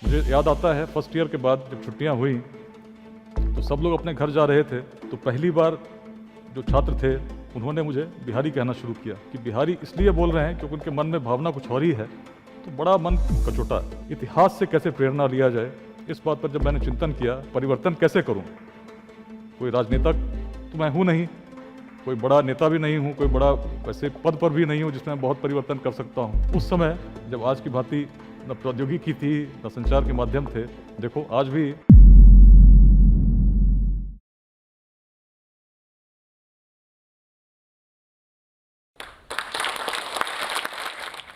मुझे याद आता है फर्स्ट ईयर के बाद जब छुट्टियां हुई तो सब लोग अपने घर जा रहे थे, तो पहली बार जो छात्र थे उन्होंने मुझे बिहारी कहना शुरू किया कि बिहारी इसलिए बोल रहे हैं क्योंकि उनके मन में भावना कुछ और ही है। तो बड़ा मन कचोटा। इतिहास से कैसे प्रेरणा लिया जाए, इस बात पर जब मैंने चिंतन किया, परिवर्तन कैसे करूं। कोई राजनेता तो मैं हूं नहीं, कोई बड़ा नेता भी नहीं हूं, कोई बड़ा वैसे पद पर भी नहीं हूं जिसमें बहुत परिवर्तन कर सकता हूं। उस समय जब आज की भांति न प्रौद्योगिकी थी न संचार के माध्यम थे, देखो आज भी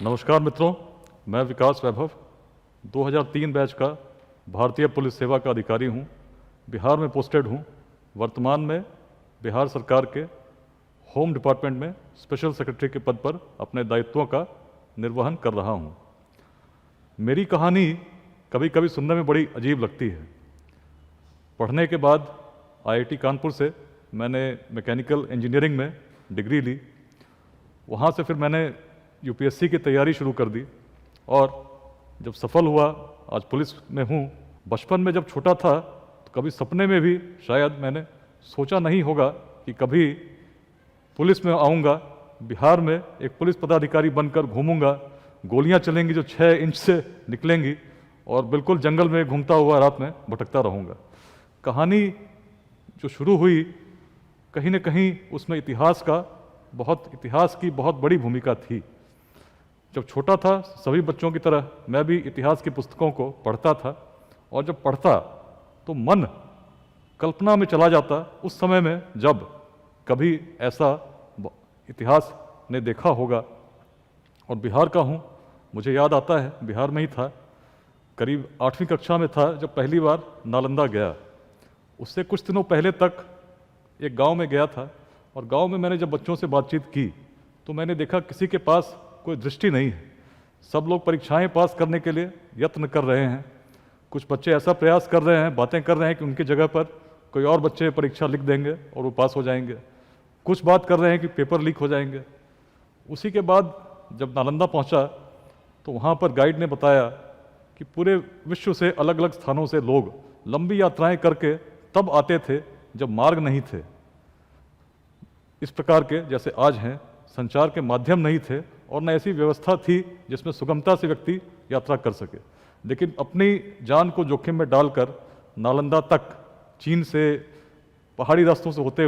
नमस्कार मित्रों, मैं विकास वैभव 2003 बैच का भारतीय पुलिस सेवा का अधिकारी हूं। बिहार में पोस्टेड हूं। वर्तमान में बिहार सरकार के होम डिपार्टमेंट में स्पेशल सेक्रेटरी के पद पर अपने दायित्वों का निर्वहन कर रहा हूं। मेरी कहानी कभी कभी सुनने में बड़ी अजीब लगती है। पढ़ने के बाद आईआईटी कानपुर से मैंने मैकेनिकल इंजीनियरिंग में डिग्री ली। वहाँ से फिर मैंने यूपीएससी की तैयारी शुरू कर दी और जब सफल हुआ, आज पुलिस में हूँ। बचपन में जब छोटा था तो कभी सपने में भी शायद मैंने सोचा नहीं होगा कि कभी पुलिस में आऊँगा, बिहार में एक पुलिस पदाधिकारी बनकर घूमूंगा, गोलियां चलेंगी जो 6 इंच से निकलेंगी और बिल्कुल जंगल में घूमता हुआ रात में भटकता रहूँगा। कहानी जो शुरू हुई, कहीं न कहीं उसमें इतिहास की बहुत बड़ी भूमिका थी। जब छोटा था सभी बच्चों की तरह मैं भी इतिहास की पुस्तकों को पढ़ता था और जब पढ़ता तो मन कल्पना में चला जाता उस समय में जब कभी ऐसा इतिहास ने देखा होगा। और बिहार का हूँ, मुझे याद आता है बिहार में ही था, करीब 8वीं कक्षा में था जब पहली बार नालंदा गया। उससे कुछ दिनों पहले तक एक गांव में गया था और गांव में मैंने जब बच्चों से बातचीत की तो मैंने देखा किसी के पास कोई दृष्टि नहीं है। सब लोग परीक्षाएं पास करने के लिए यत्न कर रहे हैं। कुछ बच्चे ऐसा प्रयास कर रहे हैं, बातें कर रहे हैं कि उनकी जगह पर कोई और बच्चे परीक्षा लिख देंगे और वो पास हो जाएंगे। कुछ बात कर रहे हैं कि पेपर लीक हो जाएंगे। उसी के बाद जब नालंदा पहुंचा तो वहाँ पर गाइड ने बताया कि पूरे विश्व से अलग अलग स्थानों से लोग लंबी यात्राएं करके तब आते थे जब मार्ग नहीं थे, इस प्रकार के जैसे आज हैं, संचार के माध्यम नहीं थे और न ऐसी व्यवस्था थी जिसमें सुगमता से व्यक्ति यात्रा कर सके। लेकिन अपनी जान को जोखिम में डालकर नालंदा तक चीन से पहाड़ी रास्तों से होते हुए